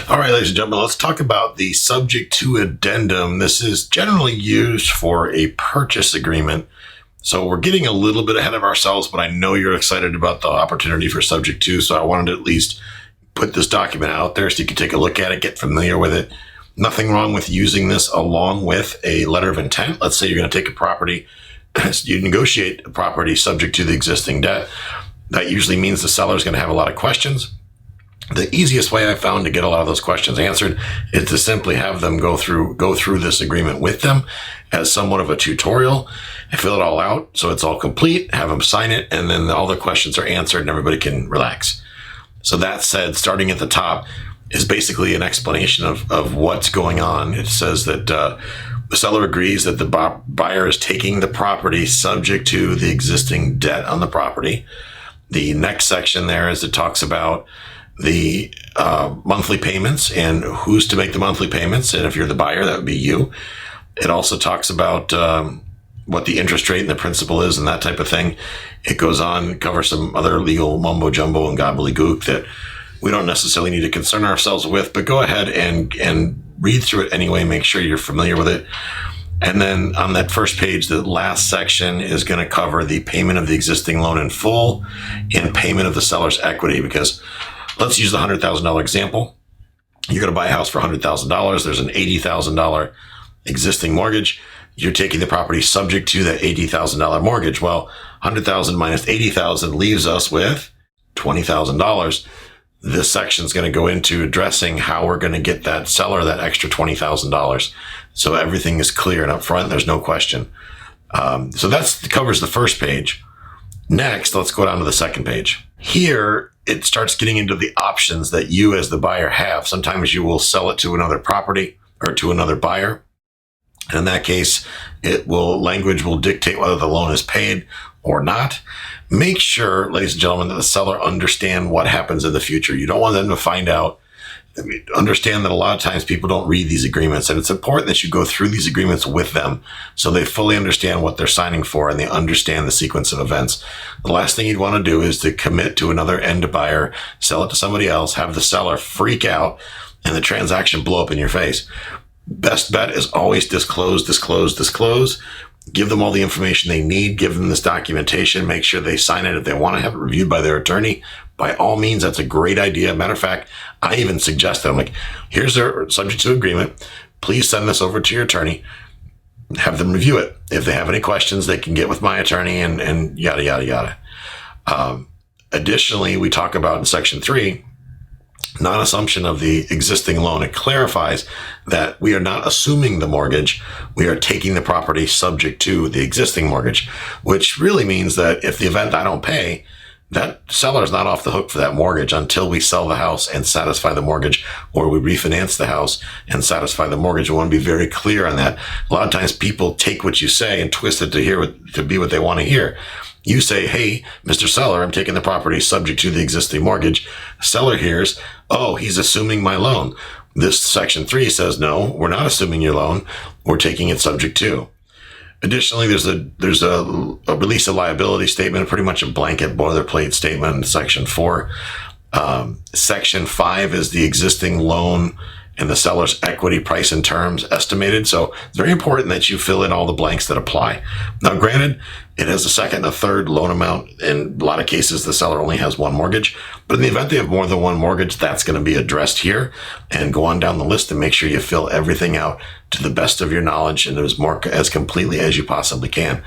All right, ladies and gentlemen, let's talk about the subject to addendum. This is generally used for a purchase agreement. So we're getting a little bit ahead of ourselves, but I know you're excited about the opportunity for subject to, so I wanted to at least put this document out there so you can take a look at it, get familiar with it. Nothing wrong with using this along with a letter of intent. Let's say you're going to take a property, you negotiate a property subject to the existing debt. That usually means the seller is going to have a lot of questions. The easiest way I found to get a lot of those questions answered is to simply have them go through this agreement with them as somewhat of a tutorial and fill it all out so it's all complete, have them sign it, and then all the questions are answered and everybody can relax. So that said, starting at the top is basically an explanation of what's going on. It says that the seller agrees that the buyer is taking the property subject to the existing debt on the property. The next section there is it talks about the monthly payments and who's to make the monthly payments. And if you're the buyer, that would be you. It also talks about what the interest rate and the principal is and that type of thing. It goes on, covers some other legal mumbo jumbo and gobbledygook that we don't necessarily need to concern ourselves with, but go ahead and read through it anyway. Make sure you're familiar with it. And then on that first page, the last section is going to cover the payment of the existing loan in full and payment of the seller's equity, because let's use the $100,000 example. You're going to buy a house for $100,000. There's an $80,000 existing mortgage. You're taking the property subject to that $80,000 mortgage. Well, $100,000 minus $80,000 leaves us with $20,000. This section is going to go into addressing how we're going to get that seller that extra $20,000. So everything is clear and up front. There's no question. So that covers the first page. Next, let's go down to the second page. Here, it starts getting into the options that you as the buyer have. Sometimes you will sell it to another property or to another buyer. And in that case, language will dictate whether the loan is paid or not. Make sure, ladies and gentlemen, that the seller understand what happens in the future. You don't want them to find out. Understand that a lot of times people don't read these agreements, and it's important that you go through these agreements with them so they fully understand what they're signing for and they understand the sequence of events. The last thing you'd want to do is to commit to another end buyer, sell it to somebody else, have the seller freak out, and the transaction blow up in your face. Best bet is always disclose. Give them all the information they need. Give them this documentation. Make sure they sign it if they want to have it reviewed by their attorney. By all means, that's a great idea. Matter of fact, I even suggested, I'm like, here's their subject to agreement. Please send this over to your attorney. Have them review it. If they have any questions, they can get with my attorney and yada, yada, yada. Additionally, we talk about in section 3, non-assumption of the existing loan. It clarifies that we are not assuming the mortgage. We are taking the property subject to the existing mortgage, which really means that if the event I don't pay, that seller is not off the hook for that mortgage until we sell the house and satisfy the mortgage, or we refinance the house and satisfy the mortgage. We want to be very clear on that. A lot of times people take what you say and twist it to be what they want to hear. You say, hey, Mr. Seller, I'm taking the property subject to the existing mortgage. Seller hears, oh, he's assuming my loan. This section 3 says, no, we're not assuming your loan. We're taking it subject to. Additionally, there's a release of liability statement, pretty much a blanket boilerplate statement in section 4. Section 5 is the existing loan and the seller's equity price and terms estimated. So it's very important that you fill in all the blanks that apply. Now, granted, it has a second and a third loan amount. In a lot of cases, the seller only has one mortgage. But in the event they have more than one mortgage, that's going to be addressed here. And go on down the list and make sure you fill everything out to the best of your knowledge and as completely as you possibly can.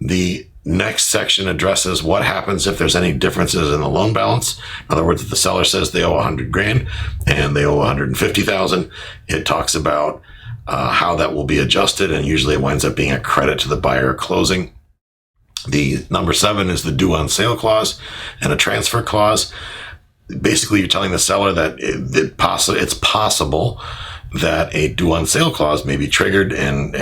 The next section addresses what happens if there's any differences in the loan balance. In other words, if the seller says they owe $100,000 and they owe $150,000, it talks about how that will be adjusted, and usually it winds up being a credit to the buyer at closing. The number 7 is the due on sale clause and a transfer clause. Basically, you're telling the seller that it's possible that a due on sale clause may be triggered and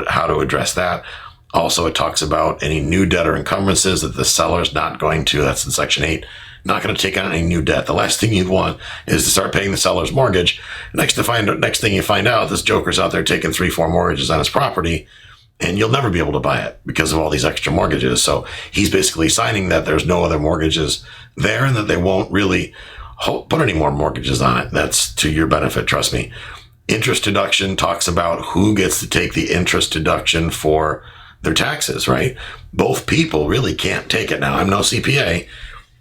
how to address that. Also, it talks about any new debt or encumbrances that the seller is not going to, that's in section 8, not going to take on any new debt. The last thing you'd want is to start paying the seller's mortgage. Next thing you find out, this joker's out there taking 3-4 mortgages on his property, and you'll never be able to buy it because of all these extra mortgages. So he's basically signing that there's no other mortgages there and that they won't really put any more mortgages on it. That's to your benefit, trust me. Interest deduction talks about who gets to take the interest deduction for their taxes, right? Both people really can't take it. Now, I'm no CPA,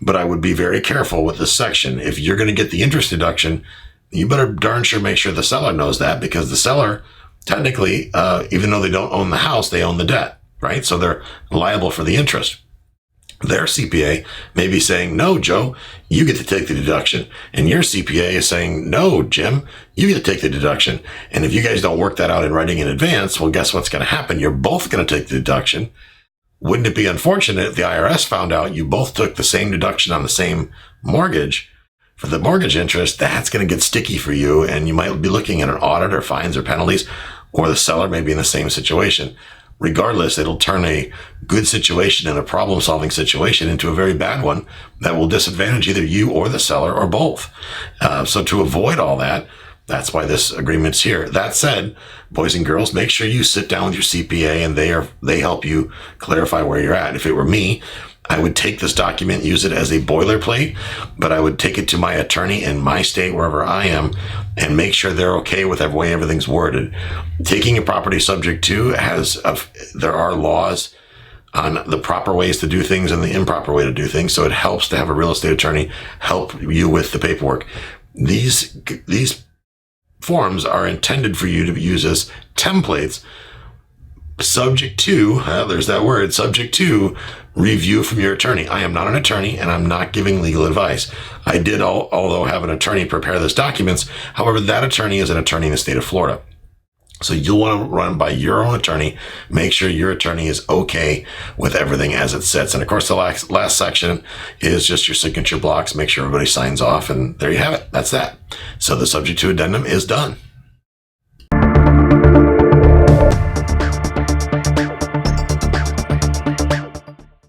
but I would be very careful with this section. If you're going to get the interest deduction, you better darn sure make sure the seller knows that, because the seller, technically, even though they don't own the house, they own the debt, right? So they're liable for the interest. Their CPA may be saying, no, Joe, you get to take the deduction. And your CPA is saying, no, Jim, you get to take the deduction. And if you guys don't work that out in writing in advance, well, guess what's going to happen? You're both going to take the deduction. Wouldn't it be unfortunate if the IRS found out you both took the same deduction on the same mortgage for the mortgage interest? That's going to get sticky for you, and you might be looking at an audit or fines or penalties, or the seller may be in the same situation. Regardless, it'll turn a good situation and a problem-solving situation into a very bad one that will disadvantage either you or the seller or both. So to avoid all that, that's why this agreement's here. That said, boys and girls, make sure you sit down with your CPA and they help you clarify where you're at. If it were me, I would take this document, use it as a boilerplate, but I would take it to my attorney in my state, wherever I am, and make sure they're okay with the way everything's worded. Taking a property subject to there are laws on the proper ways to do things and the improper way to do things. So it helps to have a real estate attorney help you with the paperwork. These forms are intended for you to use as templates, subject to, there's that word, subject to review from your attorney. I am not an attorney, and I'm not giving legal advice. I did, although have an attorney prepare those documents. However, that attorney is an attorney in the state of Florida. So you'll want to run by your own attorney. Make sure your attorney is okay with everything as it sits. And of course, the last section is just your signature blocks. Make sure everybody signs off, and there you have it. That's that. So the subject to addendum is done.